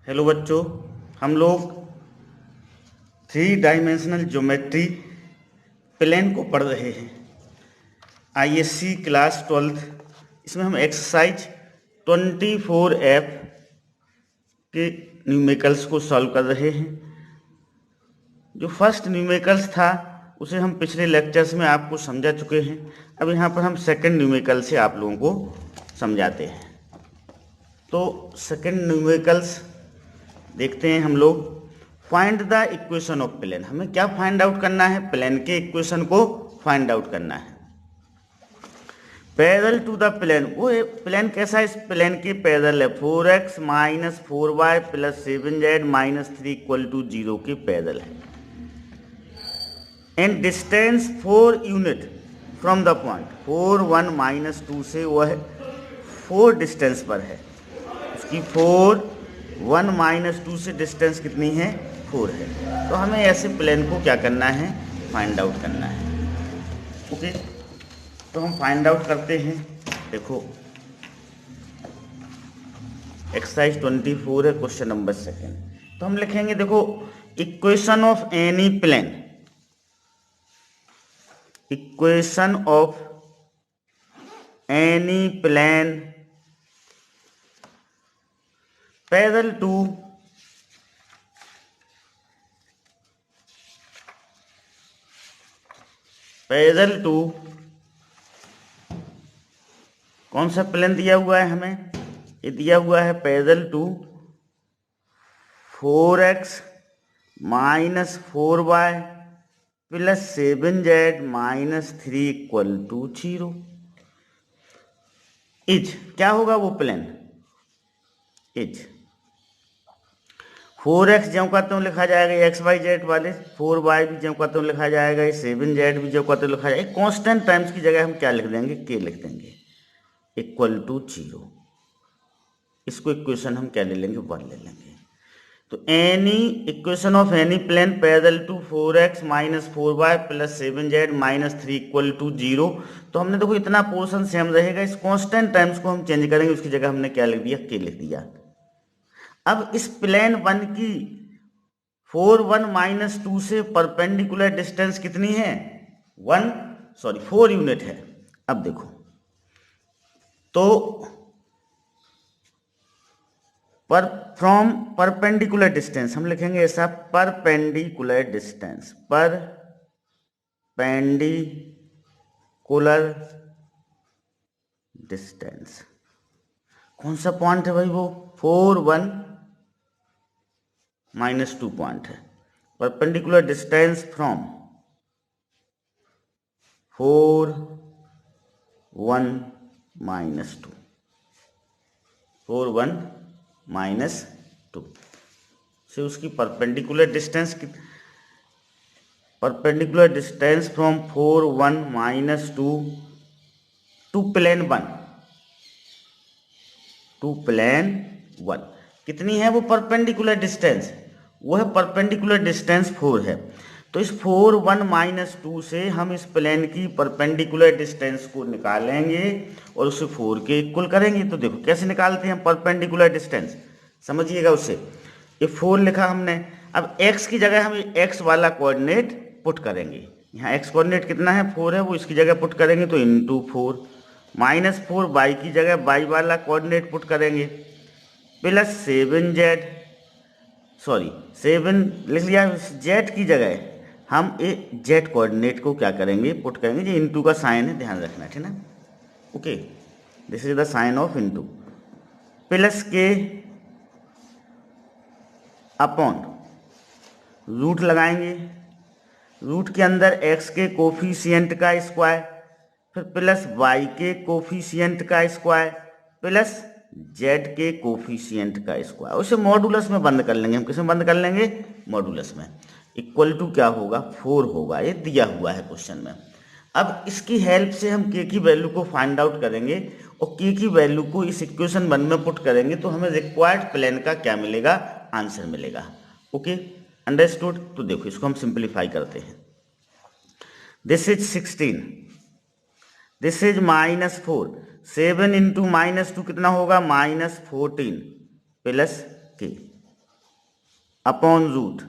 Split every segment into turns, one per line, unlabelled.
Hello बच्चों, हम लोग थ्री डायमेंशनल ज्योमेट्री प्लेन को पढ़ रहे हैं। ISC class 12th। इसमें हम एक्सरसाइज 24F के न्यूमेरिकल्स को सॉल्व कर रहे हैं। जो फर्स्ट न्यूमेरिकल्स था उसे हम पिछले लेक्चर्स में आपको समझा चुके हैं। अब यहाँ पर हम सेकंड न्यूमेरिकल से आप लोगों को समझाते हैं। तो सेकंड न्यूमेरिकल्स देखते हैं हम लोग। Find the equation of plane. हमें क्या फाइंड आउट करना है? प्लेन के इक्वेशन को फाइंड आउट करना है। पैरेलल टू द प्लेन, वो प्लेन कैसा है? इस प्लेन के पैरेलल है। 4x minus 4y plus 7z minus 3 equal to 0 के पैरेलल है। And distance 4 unit from the point 4 1 minus 2 से वह 4 डिस्टेंस पर है। उसकी 4 1 माइनस 2 से डिस्टेंस कितनी है? 4 है। तो हमें ऐसे प्लेन को क्या करना है? फाइंड आउट करना है। ओके, तो हम फाइंड आउट करते हैं। देखो, एक्सरसाइज 24 है, क्वेश्चन नंबर 2। तो हम लिखेंगे, देखो, equation of any plane, equation of any plane parallel to कौन सा प्लेन दिया हुआ है हमें? ये दिया हुआ है parallel to 4x minus 4y plus 7z minus 3 equal to 0। Is क्या होगा वो प्लेन? इज 4x ज्यों का त्यों लिखा जाएगा, XYZ वाले, 4y भी ज्यों का त्यों लिखा जाएगा, 7z भी ज्यों का त्यों लिखा जाएगा। कांस्टेंट टाइम्स की जगह हम क्या लिख देंगे? k लिख देंगे, इक्वल टू 0। इसको इक्वेशन हम क्या ले लेंगे? 1 ले लेंगे। तो any equation of any plane parallel to 4x minus 4y plus 7z minus 3 equal to 0। तो हमने देखो इतना पोर्शन सेम रहेगा। इस कांस्टेंट टाइम्स को हम चेंज करेंगे, उसकी जगह हमने क्या लिख दिया? k लिख दिया। अब इस प्लेन 1 की 4 1 माइनस 2 से परपेंडिकुलर डिस्टेंस कितनी है? 4 यूनिट है। अब देखो, तो फ्रॉम परपेंडिकुलर डिस्टेंस हम लिखेंगे ऐसा, परपेंडिकुलर डिस्टेंस, परपेंडिकुलर डिस्टेंस कौन सा पॉइंट है भाई? वो 4 1 माइनस 2 पॉइंट है। Perpendicular distance from 4 1 minus 2, 4 1 minus 2 से उसकी perpendicular distance from 4 1 minus 2 to plane 1 कितनी है वो परपेंडिकुलर डिस्टेंस? वो है परपेंडिकुलर डिस्टेंस 4 है। तो इस 4 1 माइनस 2 से हम इस प्लेन की परपेंडिकुलर डिस्टेंस को निकालेंगे और उसे 4 के इक्वल करेंगे। तो देखो कैसे निकालते हैं परपेंडिकुलर डिस्टेंस, समझिएगा। उसे ये 4 लिखा हमने। अब x की जगह हम x वाला कोऑर्डिनेट पुट करेंगे। यहाँ x कोऑर्डिनेट कितना है? 4 है, वो इसकी जगह पुट करेंगे तो इंटू 4। माइनस 4 y की जगह y वाला कोऑर्डिनेट पुट करेंगे, प्लस 7z, 7 लिख लिया। z की जगह हम z कोऑर्डिनेट को क्या करेंगे? पुट करेंगे। जो इंटू का साइन है, ध्यान रखना, ठीक ना? Okay, this is the sign of into, plus के अपॉन रूट लगाएंगे। रूट के अंदर x के कोफिशिएंट का स्क्वायर, फिर प्लस y के कोफिशिएंट का स्क्वायर, प्लस z के कोफिशिएंट का स्क्वायर। उसे मॉडुलस में बंद कर लेंगे। हम किस में बंद कर लेंगे? मॉडुलस में। इक्वल टू क्या होगा? 4 होगा। ये दिया हुआ है क्वेश्चन में। अब इसकी हेल्प से हम k की वैल्यू को फाइंड आउट करेंगे और k की वैल्यू को इस इक्वेशन 1 में पुट करेंगे तो हमें रिक्वायर्ड प्लेन का क्या मिलेगा? आंसर मिलेगा। Okay, understood? तो देखो इसको हम सिंप्लीफाई करते हैं। This is 16, this is minus 4। 7 into minus 2 कितना होगा? -14 plus k। Upon root,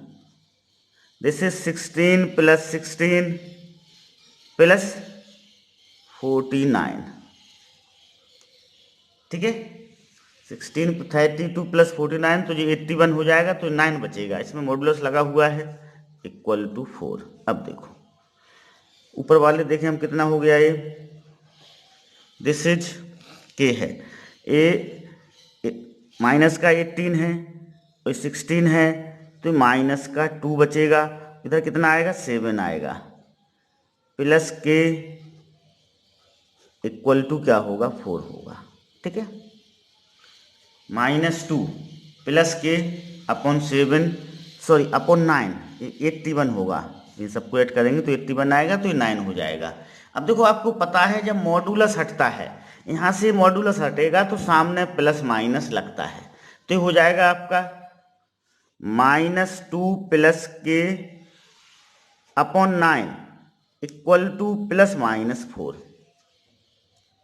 this is 16 plus 16 plus 49, ठीक है। 16 32 प्लस 49 तो ये 81 हो जाएगा, तो 9 बचेगा, इसमें मॉडुलस लगा हुआ है इक्वल टू 4। अब देखो ऊपर वाले देखें हम कितना हो गया ये, दिस इज के है, ए माइनस का 18 है और 16 है, तो माइनस का 2 बचेगा, इधर कितना आएगा 7 आएगा, प्लस के इक्वल टू क्या होगा 4 होगा, ठीक है। -2 प्लस के अपॉन 7 सॉरी अपॉन 9 81 होगा, इन सबको ऐड करेंगे तो 81 आएगा, तो ये 9 हो जाएगा। अब देखो आपको पता है जब मॉडुलस हटता है, यहाँ से मॉडुलस हटेगा तो सामने प्लस माइनस लगता है, तो ये हो जाएगा आपका -2 प्लस के upon 9 equal to plus -4।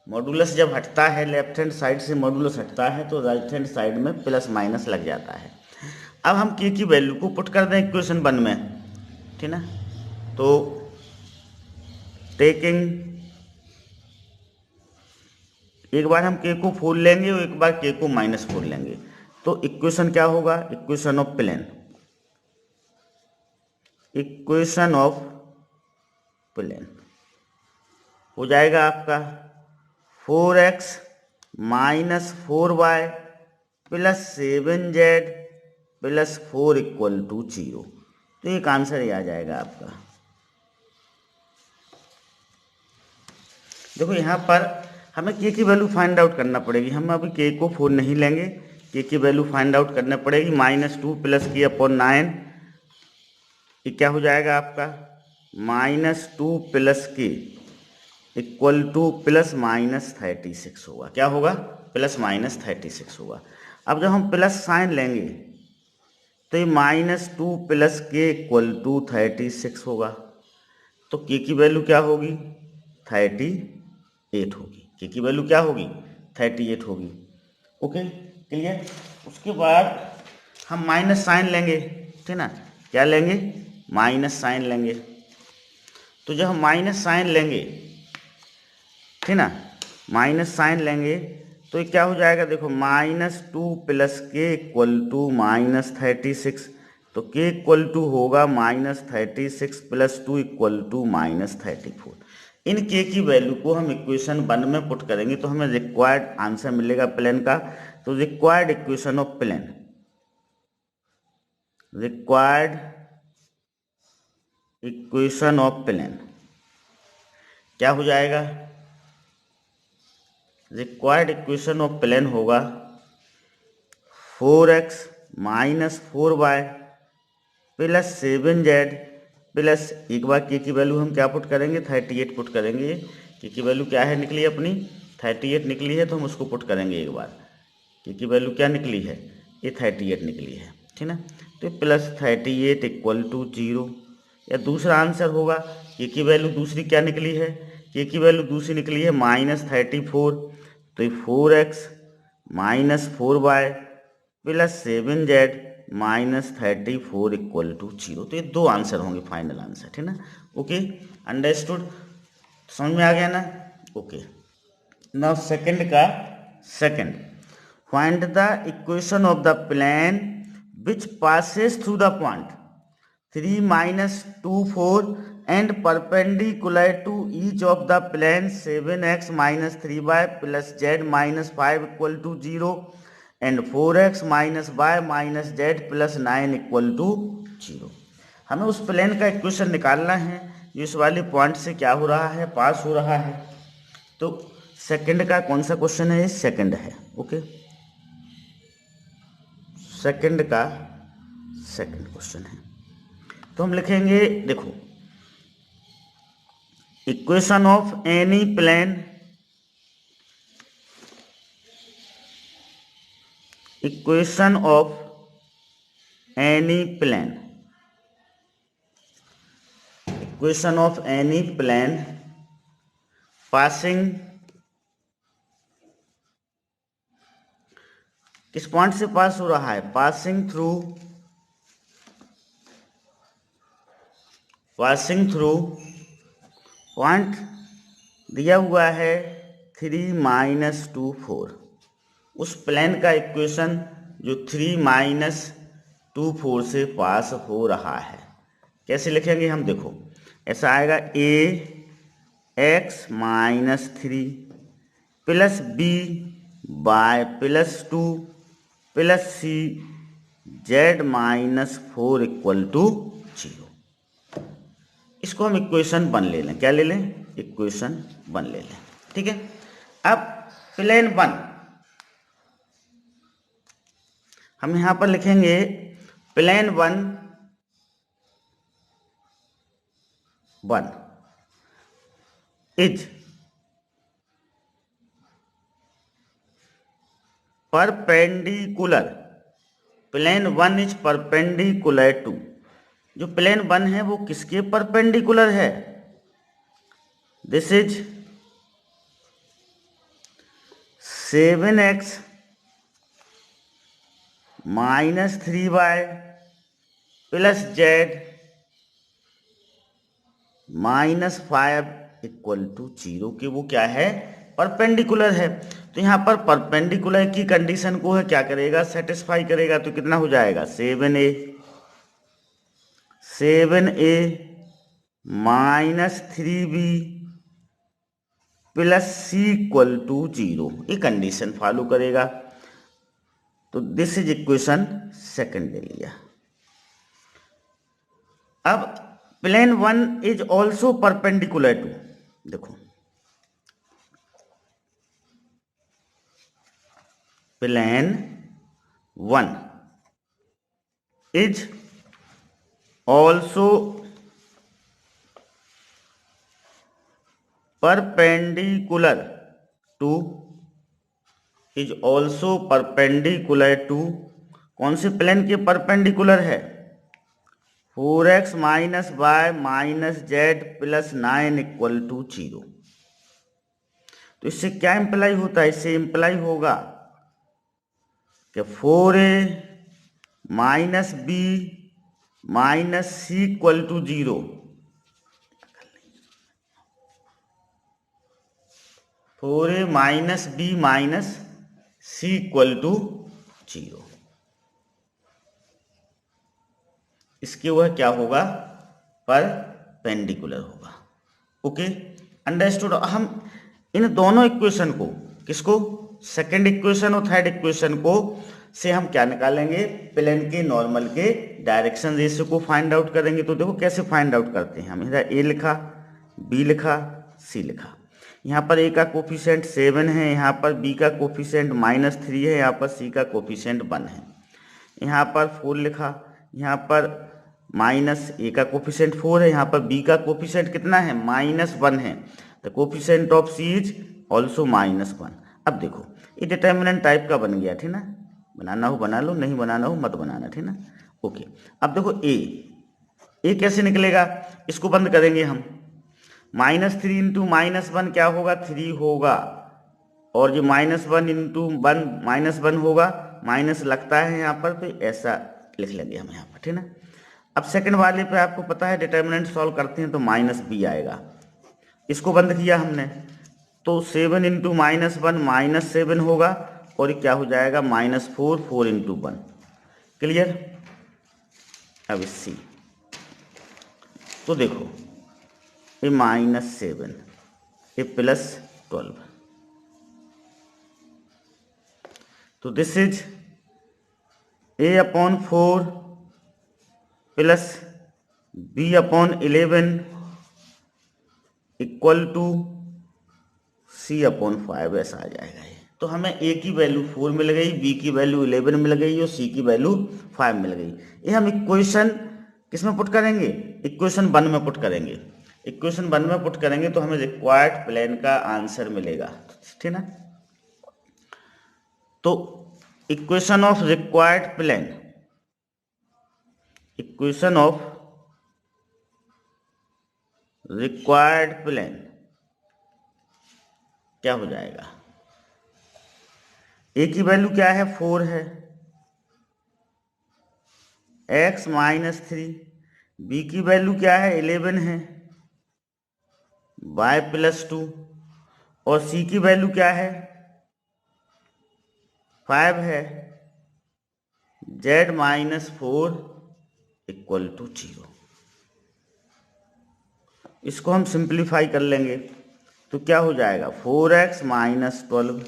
Modulus जब हटता है, लेफ्ट हैंड साइड से मॉडुलस हटता है तो राइट हैंड साइड में प्लस माइनस लग जाता है। अब हम के की वैल्यू को पुट कर दें इक्वेशन 1 में, ठीक ना, तो टेकिंग एक बार हम के को 4 लेंगे और एक बार के को -4 लेंगे, तो इक्वेशन क्या होगा, equation of plane, equation of plane हो जाएगा आपका 4x minus 4y plus 7z plus 4 equal to 0। तो एक आंसर ही आ जाएगा आपका। देखो यहाँ पर हमें के की वैल्यू फाइंड आउट करना पड़ेगी, हम अभी के को 4 नहीं लेंगे, के की वैल्यू फाइंड आउट करना पड़ेगी। -2 प्लस के अपॉन 9 ये क्या हो जाएगा आपका, -2 प्लस के इक्वल टू प्लस -36 होगा, क्या होगा प्लस -36 होगा। अब जब हम प्लस साइन लेंगे तो ये -2 प्लस के इक्वल टू 36 होगा, तो के की वैल्यू क्या होगी 38 होगी, के की वैल्यू क्या होगी 38 होगी। Okay clear. उसके बाद हम माइनस साइन लेंगे, ठीक ना, क्या लेंगे माइनस साइन लेंगे, तो जब हम माइनस साइन लेंगे, ठीक ना, माइनस साइन लेंगे तो ये क्या हो जाएगा, देखो -2 प्लस के इक्वल टू -36, तो के इक्वल टू होगा -36 प्लस 2 इक्वल टू -34। इन के की वैल्यू को हम इक्वेशन 1 में पुट करेंगे तो हमें रिक्वायर्ड आंसर मिलेगा प्लेन का। तो required equation of plane, required equation of plane क्या हो जाएगा, रिक्वायर्ड इक्वेशन ऑफ प्लेन होगा 4x minus 4y plus 7z plus एक बार के की वैल्यू हम क्या पुट करेंगे 38 पुट करेंगे, के की वैल्यू क्या है निकली अपनी 38 निकली है, तो हम उसको पुट करेंगे एक बार, के की वैल्यू क्या निकली है ये 38 निकली है, ठीक ना, तो प्लस 38 इक्वल टू 0। या दूसरा आंसर होगा के की वैल्यू दूसरी क्या निकली है, के की वैल्यू दूसरी निकली है -34, तो ये 4x minus 4y plus 7z -34 equal to 0। तो ये दो आंसर होंगे फाइनल आंसर, ठीक ना। ओके अंडरस्टूड, समझ में आ गया ना। Okay now second find the equation of the plane which passes through the point 3 - 2 4 and perpendicular to each of the plane 7x minus 3y plus z minus 5 equal to 0 and 4x minus y minus z plus 9 equal to 0। हमें उस plane का equation निकालना है जो इस वाले point से क्या हो रहा है पास हो रहा है। तो सेकंड का कौन सा क्वेश्चन है, सेकंड है। ओके सेकंड का सेकंड क्वेश्चन है, तो हम लिखेंगे देखो equation of any plane, equation of any plane, equation of any plane passing किस पॉइंट से पास हो रहा है, passing through passing through point दिया हुआ है 3 - 2 4, उस प्लेन का इक्वेशन जो 3 - 2 4 से पास हो रहा है। कैसे लिखेंगे हम, देखो ऐसा आएगा ax-3 plus b/+2 plus c z-4 = 0। इसको हम इक्वेशन 1 ले लें। क्या ले लें? इक्वेशन 1 ले लें। ठीक है। अब प्लेन 1 हम यहां पर लिखेंगे plane 1 is perpendicular, plane 1 is perpendicular to, जो प्लेन 1 है वो किसके परपेंडिकुलर है? This is 7x - 3y plus z -5 = 0 के वो क्या है? परपेंडिकुलर है। तो यहाँ पर परपेंडिकुलर की कंडीशन को है क्या करेगा? सेटिस्फाई करेगा। तो कितना हो जाएगा? 7a - 3b प्लस c = 0, ये कंडीशन फॉलो करेगा। तो दिस इज इक्वेशन 2 ले लिया। अब plane 1 is also perpendicular to, देखो plane 1 is also perpendicular to, is also perpendicular to, कौन से प्लेन के परपेंडिकुलर है? 4x - y - z + 9 = 0। तो इससे क्या इंप्लाई होता है? इससे इंप्लाई होगा कि 4a - b - c = 0, 4a - b - c = 0। इसके वह क्या होगा? परपेंडिकुलर होगा। Okay, understood. हम इन दोनों इक्वेशन को, किसको? सेकंड इक्वेशन और थर्ड इक्वेशन को से हम क्या निकालेंगे? प्लेन के नॉर्मल के डायरेक्शन रेशियो को फाइंड आउट करेंगे। तो देखो कैसे फाइंड आउट करते हैं हम। इधर ए लिखा, बी लिखा, सी लिखा। यहाँ पर ए का कोफिशिएंट 7 है, यहाँ पर बी का कोफिशिएंट -3 है, यहाँ पर सी का कोफिशिएंट 1 है। यहाँ पर 4 लिखा, यहाँ पर ए का कोफिशिएंट 4 है, यहाँ पर बी का कोफिशिएंट कितना है? -1 है। The coefficient of c is also -1। अब देखो ये डिटर्मिनेंट टाइप का बन गया, ठीक ना? बनाना हो बना लो, नहीं बनाना हो मत बनाना, ठीक ना? ओके। अब देखो ए कैसे निकलेगा? इसको बंद करेंगे हम। -3 × -1 क्या होगा? 3 होगा। और जो -1 × 1 -1 होगा, माइनस लगता है यहाँ पर, तो ऐसा लिख लेंगे हम यहाँ पर, ठीक ना? अब सेकंड वाले पे आपको पता है डिटर्मिनेंट सॉल्व करते हैं तो -b आएगा। इसको बंद किया हमने तो 7 × -1 -7 होगा, और ये क्या हो जाएगा? -4 4 × 1। क्लियर? अब सी तो देखो ये -7 ये +12, तो this is a/4 plus b/11 = c/5 ऐसा आ जाएगा ये। तो हमें a की वैल्यू 4 मिल गई, b की वैल्यू 11 मिल गई और c की वैल्यू 5 मिल गई। ये हम इक्वेशन किस में पुट करेंगे? इक्वेशन 1 में पुट करेंगे। इक्वेशन 1 में पुट करेंगे तो हमें रिक्वायर्ड प्लेन का आंसर मिलेगा, ठीक ना? तो equation of required plane, equation of required plane क्या हो जाएगा? ए की वैल्यू क्या है? 4 है, x - 3, बी की वैल्यू क्या है 11 है, y प्लस 2, और सी की वैल्यू क्या है 5 है, z माइनस 4 इक्वल टू 0। इसको हम सिंप्लीफाई कर लेंगे तो क्या हो जाएगा 4x minus 12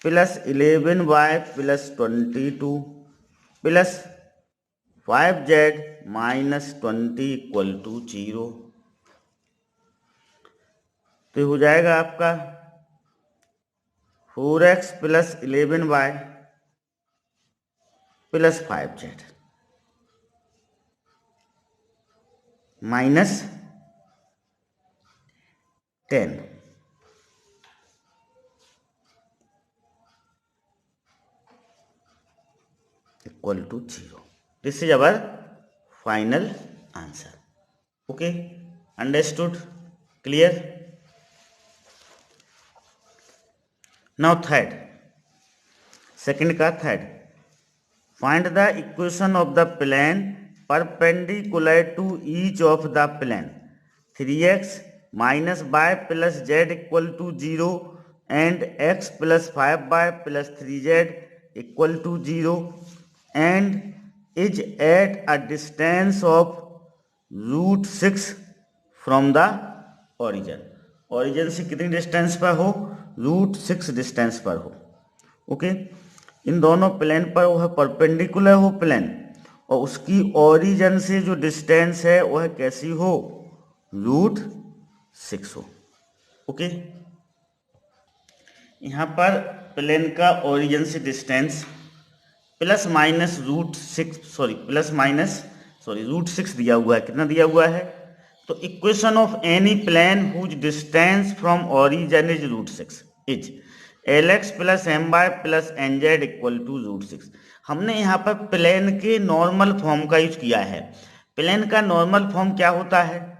plus 11y plus 22 plus 5z minus 20 equal to 0। तो हो जाएगा आपका 4x plus 11y plus 5z minus 10 equal to 0. This is our final answer. Okay, understood? Clear? Now third, second का third, find the equation of the plane perpendicular to each of the plane 3x minus y plus z equal to 0 and x plus 5y plus 3z equal to 0 and is at a distance of root 6 from the origin. origin से कितनी distance पर हो root 6 distance पर हो। Okay, इन दोनों plane पर वह perpendicular हो प्लेन और उसकी ओरिजिन से जो डिस्टेंस है वह कैसी हो रूट 6 हो। ओके, यहाँ पर प्लेन का ओरिजिन से डिस्टेंस प्लस माइनस रूट 6 दिया हुआ है। कितना दिया हुआ है? तो equation of any plane whose distance from origin is root 6 is Lx plus m y plus n z equal to root 6। हमने यहाँ पर प्लेन के नॉर्मल फॉर्म का यूज किया है। प्लेन का नॉर्मल फॉर्म क्या होता है?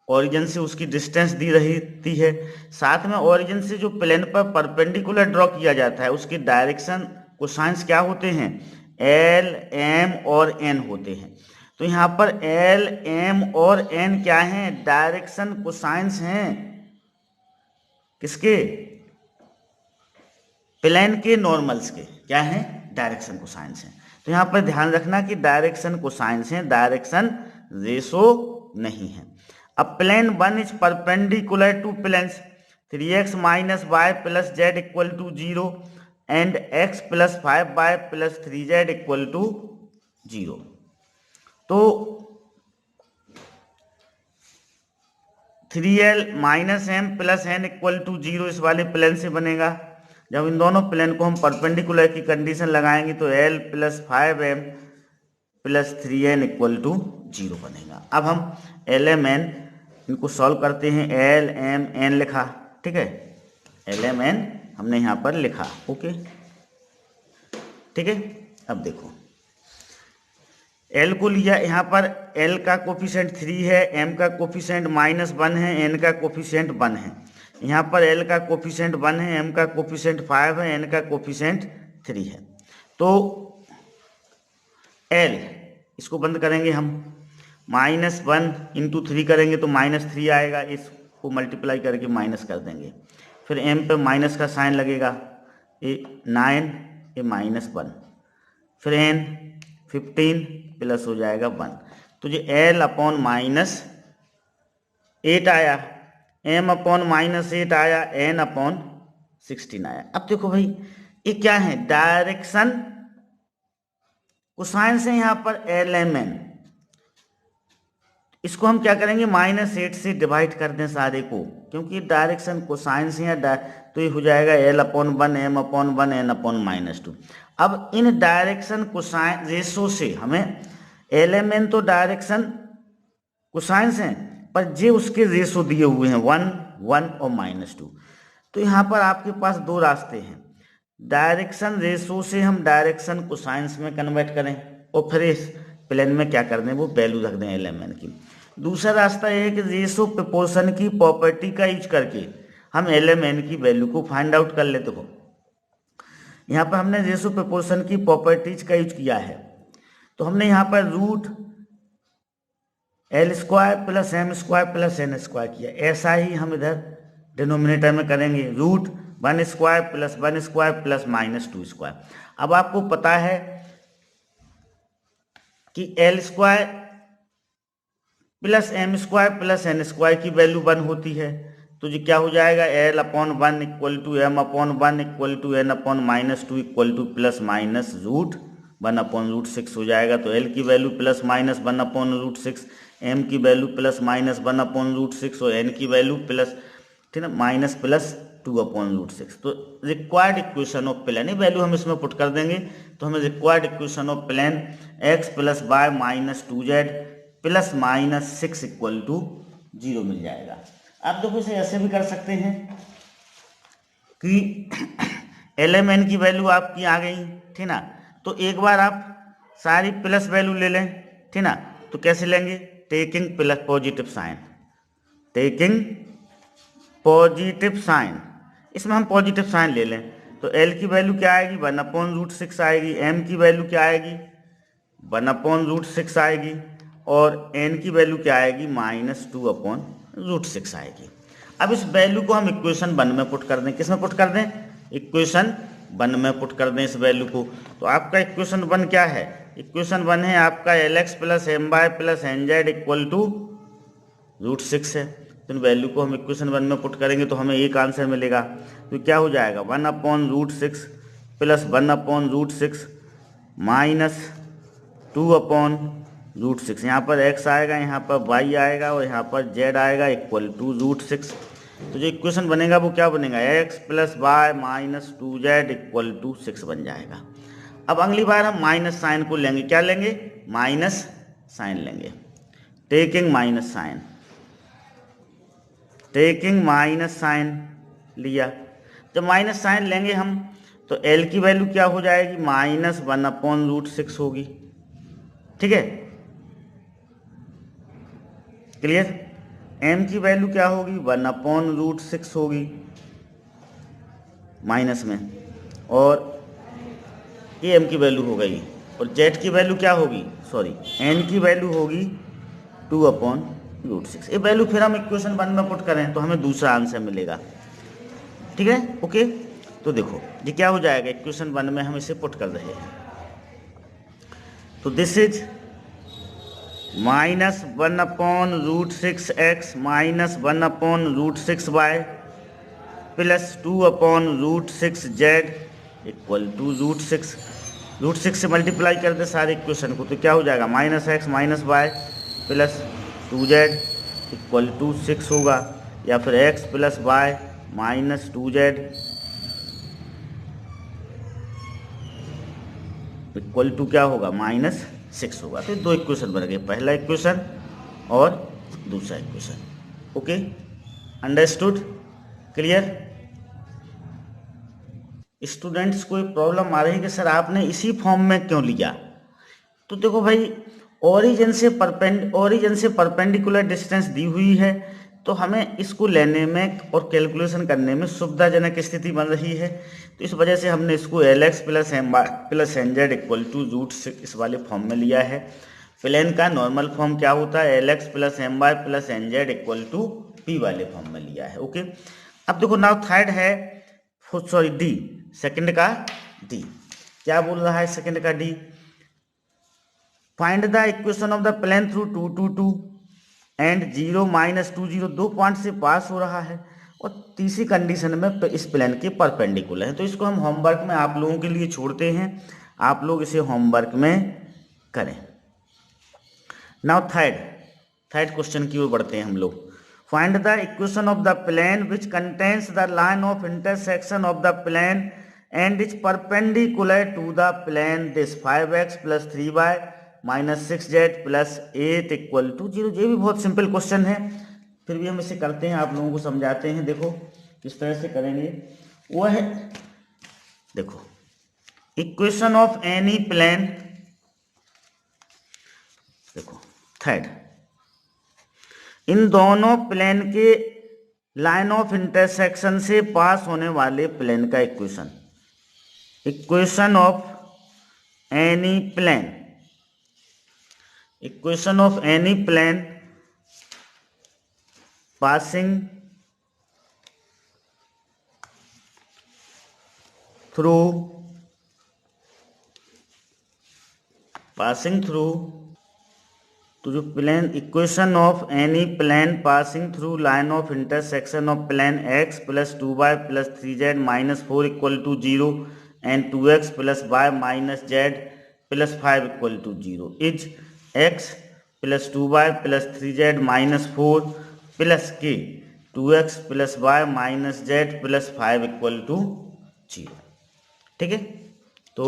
ओरिजिन से उसकी डिस्टेंस दी रहती है, साथ में ओरिजिन से जो प्लेन पर परपेंडिकुलर ड्रॉ किया जाता है उसकी डायरेक्शन कोसाइंस क्या होते हैं? एल, एम और एन होते हैं। तो यहाँ पर एल, एम और एन क्या हैं? डायरेक्शन कोसाइंस हैं। किसके? प्लेन के नॉर्मल्स के क्या है? डायरेक्शन कोसाइंस हैं। तो यहाँ पर ध्यान रखना कि डायरेक्शन कोसाइंस हैं, डायरेक्शन रेशो नहीं है। अब plane 1 is perpendicular to planes 3x minus y plus z equal to 0 and x plus 5y plus 3z equal to 0। तो 3l minus m plus n equal to 0 इस वाले plane से बनेगा। जब इन दोनों प्लेन को हम परपेंडिकुलर की कंडीशन लगाएंगे तो l plus 5m plus 3n equal to 0 बनेगा। अब हम एल एम एन इनको सॉल्व करते हैं। एल एम एन लिखा, ठीक है, एल एम एन हमने यहाँ पर लिखा। ओके, ठीक है। अब देखो एल को लिया, यहाँ पर एल का कोफिशिएंट 3 है, एम का कोफिशिएंट -1 है, एन का कोफिशिएंट 1 है। यहाँ पर एल का कोफिशिएंट 1 है, एम का कोफिशिएंट 5 है, एन का कोफिशिएंट 3 है। तो एल इसको बंद करेंगे हम, -1 इंटू 3 करेंगे तो -3 आएगा, इसको मल्टीप्लाई करके माइनस कर देंगे। फिर एम पे माइनस का साइन लगेगा, ये 9 ये -1, फिर एन 15 प्लस हो जाएगा 1। तो ये एल अपॉन -8 आया, एम अपॉन -8 आया, एन अपॉन 16 आया। अब देखो भाई ये क्या है? डायरेक्शन कोसाइंस है यहाँ पर एल एम एन। इसको हम क्या करेंगे? -8 से डिवाइड कर दें सारे को, क्योंकि डायरेक्शन कोसाइंस है। तो ये हो जाएगा L upon 1, m upon 1, n upon -2। अब इन डायरेक्शन कोसाइन रेशो से हमें एल एम एन तो डायरेक्शन कोसाइंस हैं पर जे उसके रेशो दिए हुए हैं 1, 1 और -2। तो यहाँ पर आपके पास दो रास्ते हैं। डायरेक्शन रेशो से हम डायरेक्शन कोसाइंस में कन्वर्ट करें और फिर इस प्लेन में क्या कर दें? वो वैल्यू रख दें एल एम एन की। दूसरा रास्ता यह है कि रेशो प्रोपोर्शन की प्रॉपर्टी का यूज करके हम एल एम एन की वैल्यू को फाइंड आउट कर लेते हो। यहाँ पर हमने रेशो प्रोपोर्शन की प्रॉपर्टीज का यूज किया है। तो हमने यहाँ पर root l square plus M square plus N square किया, ऐसा ही हम इधर डिनोमिनेटर में करेंगे, रूट 1 स्क्वायर प्लस -2 स्क्वायर। अब आपको पता है कि L square plus M square plus N square की वैल्यू 1 होती है, तो ये क्या हो जाएगा, L upon 1 equal to M upon 1 equal to N upon -2 equal to plus minus root 1 upon root 6 हो जाएगा। तो एल की value plus minus 1 upon root 6, M की value plus minus 1 upon root 6 और एन की वैल्यू प्लस, ठीक है ना, माइनस प्लस 2 अपॉन रूट 6। तो रिक्वायर्ड इक्वेशन ऑफ प्लेन, ये वैल्यू हम इसमें पुट कर देंगे, तो हमें required equation of plane x plus y minus 2z plus -6 equal to 0 मिल जाएगा। आप देखो इसे ऐसे भी कर सकते हैं कि एल एम एन की वैल्यू आपकी आ गई, ठीक ना, तो एक बार आप सारी प्लस वैल्यू ले लें, ठीक ना, तो कैसे लेंगे, taking plus positive sign, taking positive sign, इसमें हम पॉजिटिव साइन ले लें, तो एल की वैल्यू क्या आएगी, 1 अपॉन रूट 6 आएगी, एम की वैल्यू क्या आएगी, 1 अपॉन रूट 6 आएगी, और एन की वैल्यू क्या आएगी, -2 अपॉन रूट 6 आएगी। अब इस वैल्यू को हम इक्वेशन 1 में पुट कर दें, किस में पुट कर दें, इक्वेशन 1 में पुट कर दें इस वैल्यू को। तो आपका इक्वेशन 1 क्या है, इक्वेशन 1 है आपका l x plus m y plus n z equal to root 6 है। तो इन वैल्यू को हम इक्वेशन 1 में पुट करेंगे तो हमें एक आंसर मिलेगा, तो क्या हो जाएगा, 1 upon root 6 plus 1 upon root 6 minus 2 upon root 6, यहाँ पर x आएगा, यहाँ पर y आएगा और यहाँ पर z आएगा इक्वल टू रूट 6। तो जो इक्वेशन बनेगा वो क्या बनेगा, x plus y minus 2z equal to 6 बन जाएगा। अब अगली बार हम माइनस साइन को लेंगे, क्या लेंगे, माइनस साइन लेंगे, taking minus sign, taking minus sign लिया। जब माइनस साइन लेंगे हम तो l की वैल्यू क्या हो जाएगी, -1 अपॉन रूट 6 होगी, ठीक है, क्लियर। m की वैल्यू क्या होगी, 1 अपॉन रूट 6 होगी माइनस में, और ये m की वैल्यू हो गई, और z की वैल्यू क्या होगी, सॉरी n की वैल्यू होगी 2 अपॉन रूट 6। ये वैल्यू फिर हम इक्वेशन 1 में पुट करें तो हमें दूसरा आंसर मिलेगा, ठीक है, ओके। तो देखो ये क्या हो जाएगा, इक्वेशन 1 में हम इसे पुट कर रहे हैं, तो this is -1 upon root 6x minus 1 upon root 6y plus 2 upon root 6z equal to root 6 से मल्टीप्लाई कर दे सारे इक्वेशन को, तो क्या हो जाएगा, -x minus y plus 2z equal to 6 होगा, या फिर x plus y minus 2z equal to क्या होगा, -6 होगा। तो दो इक्वेशन बन गए, पहला इक्वेशन और दूसरा equation, okay, understood, clear. Students को प्रॉब्लम आ रही है कि सर आपने इसी फॉर्म में क्यों लिया, तो देखो भाई ओरिजिन से परपेंडिकुलर डिस्टेंस दी हुई है, तो हमें इसको लेने में और कैलकुलेशन करने में सुविधाजनक स्थिति बन रही है, तो इस वजह से हमने इसको l x plus m y plus n z equal to root 6 इस वाले फॉर्म में लिया है। प्लेन का नॉर्मल फॉर्म क्या होता है, l x plus m y plus n z equal to p वाले फॉर्म में लिया है, ओके। अब देखो नाउ थर्ड है, सॉरी डी, सेकंड का डी क्या बोल रहा है, सेकंड का d, find the equation of the plane through 2 2 2 and 0 -2 0, दो पॉइंट से पास हो रहा है और तीसरी कंडीशन में इस प्लेन के परपेंडिकुलर है। तो इसको हम होमवर्क में आप लोगों के लिए छोड़ते हैं, आप लोग इसे होमवर्क में करें। नाउ थर्ड क्वेश्चन की ओर बढ़ते हैं हम लोग। Find the equation of the plane which contains the line of intersection of the plane and is perpendicular to the plane, this 5x plus 3y minus 6z plus 8 equal to 0। ये भी बहुत simple question है, फिर भी हम इसे करते हैं, आप लोगों को समझाते हैं। देखो किस तरह से करेंगे, वो है देखो इक्वेशन ऑफ एनी प्लेन, देखो थर्ड, इन दोनों प्लेन के लाइन ऑफ इंटरसेक्शन से पास होने वाले प्लेन का equation, equation of any plane, equation of any plane passing through तो जो plane equation of any plane passing through line of intersection of plane x plus 2y plus 3z minus 4 equal to 0 and 2x plus y minus z plus 5 equal to 0 is x plus 2y plus 3z minus 4 plus k 2x plus y minus z plus 5 equal to 0। ठीक है, तो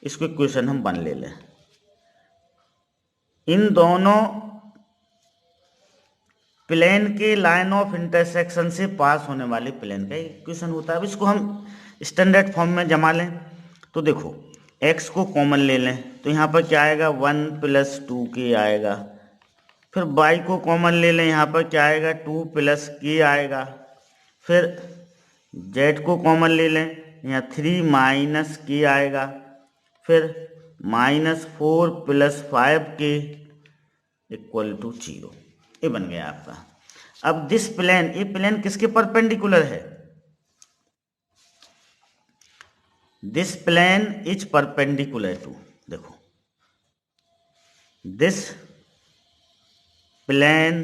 इसको equation हम 1 ले लें। इन दोनों plane के line of intersection से पास होने वाले प्लेन का इक्वेशन होता है। अब इसको हम स्टैंडर्ड फॉर्म में जमा लें तो देखो x को कॉमन ले लें तो यहाँ पर क्या आएगा 1 प्लस 2k आएगा। फिर y को कॉमन ले लें, यहाँ पर क्या आएगा 2 प्लस k आएगा। फिर z को कॉमन ले लें, यहाँ 3 माइनस k आएगा। फिर -4 प्लस 5k इक्वल टू 0। ये बन गया आपका। अब दिस प्लेन, ये प्लेन किसके परपेंडिकुलर है? This plane is perpendicular to, देखो this plane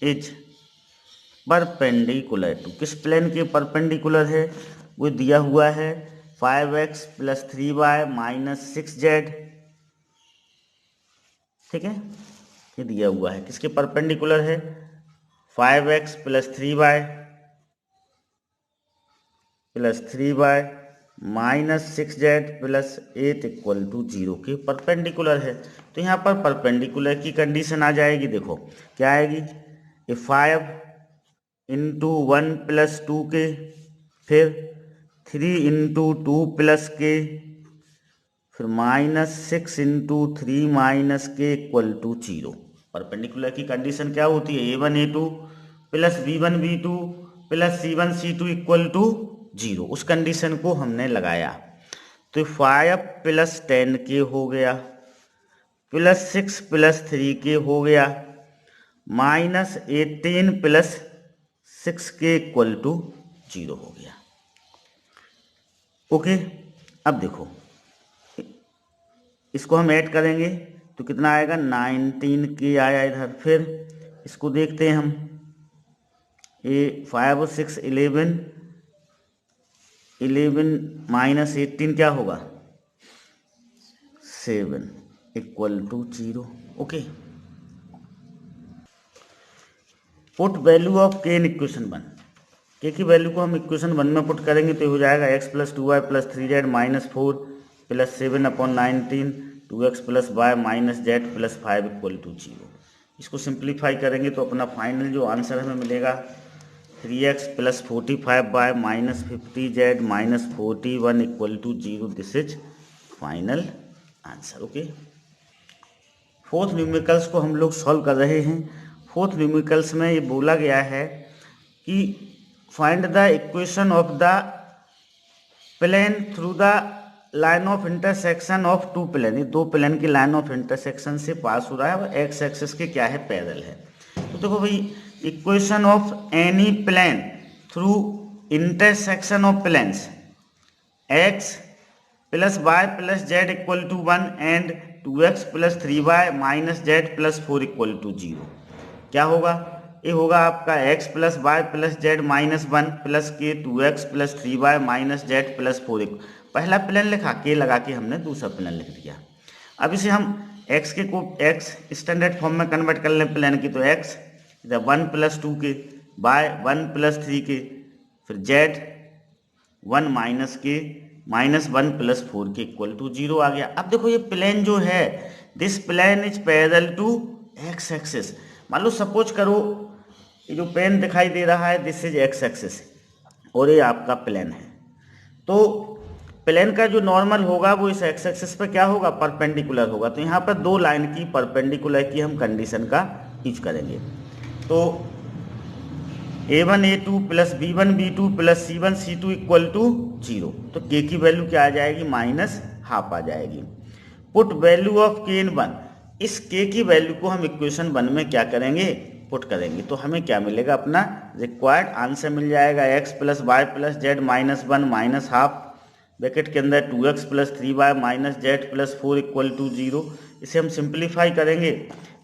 is perpendicular to, किस प्लेन के परपेंडिकुलर है? वो दिया हुआ है 5x plus 3y minus 6z। ठीक है, ये दिया हुआ है, किसके परपेंडिकुलर है? 5x plus 3y plus 3y minus 6z plus 8 equal to 0 के परपेंडिकुलर है। तो यहाँ पर परपेंडिकुलर की कंडीशन आ जाएगी। देखो क्या आएगी, ये 5 इंटू 1 प्लस 2k, फिर 3 इंटू 2 प्लस k, फिर -6 into 3 minus k equal to 0। Perpendicular की कंडीशन क्या होती है? a1 a2 plus b1 b2 plus c1 c2 equal to 0। उस कंडीशन को हमने लगाया तो 5 प्लस 10k हो गया, प्लस 6 प्लस 3k हो गया, minus 18 plus 6k equal to 0 हो गया। ओके, अब देखो इसको हम ऐड करेंगे तो कितना आएगा 19k आया इधर। फिर इसको देखते हैं हम, ये 5 और 6 11 माइनस 18 क्या होगा 7 equal to 0। Okay, put value of k in equation 1। k की वैल्यू को हम इक्वेशन 1 में पुट करेंगे तो हो जाएगा x plus 2y plus 3z minus 4 plus 7/19 2x plus y minus z plus 5 equal to 0। इसको सिंप्लीफाई करेंगे तो अपना फाइनल जो आंसर हमें मिलेगा 3x plus 45 y minus 50z minus 41 equal to 0। This is final answer. Okay, fourth numericals को हम लोग सॉल्व कर रहे हैं। फोर्थ न्यूमेरिकल्स में ये बोला गया है कि find the equation of the plane through the line of intersection of two plane. ये दो प्लेन की लाइन ऑफ इंटरसेक्शन से पास हो रहा है और एक्स एक्सिस के क्या है पैरेलल है। तो देखो भाई, equation of any plane through intersection of planes x plus y plus z equal to 1 and 2x plus 3y minus z plus 4 equal to 0। क्या होगा? ये होगा आपका x plus y plus z minus 1 plus k 2x plus 3y minus z plus 4। पहला plane लिखा, के लगा के हमने दूसरा प्लेन लिख दिया। अब इसे हम x के को x स्टैंडर्ड फॉर्म में कन्वर्ट कर लें प्लेन की, तो x इधर 1 प्लस 2 के, बाय 1 प्लस 3 के, फिर z 1 माइनस के माइनस 1 प्लस 4 के इक्वल टू 0 आ गया। अब देखो ये प्लेन जो है, this plane is parallel to x axis. मान लो सपोज करो ये जो पेन दिखाई दे रहा है दिस इज एक्स एक्सिस और ये आपका प्लेन है, तो प्लेन का जो नॉर्मल होगा वो इस एक्स एक्सिस पे क्या होगा? परपेंडिकुलर होगा। तो यहाँ पर दो लाइन की परपेंडिकुलर की हम कंडीशन का यूज करेंगे। तो a1 a2 plus b1 b2 plus c1 c2 equal to 0। तो k की वैल्यू क्या आ जाएगी? माइनस हाफ आ जाएगी। पुट वैल्यू ऑफ k इन 1। इस k की वैल्यू को हम इक्वेशन 1 में क्या करेंगे? पुट करेंगे तो हमें क्या मिलेगा, अपना रिक्वायर्ड आंसर मिल जाएगा x plus y plus z minus 1 minus half bracket के अंदर 2x plus 3y minus z plus 4 equal to 0। इसे हम सिंप्लीफाई करेंगे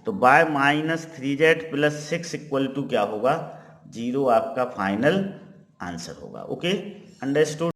तो y minus 3z plus 6 equal to क्या होगा, 0 आपका फाइनल आंसर होगा। Okay, understood.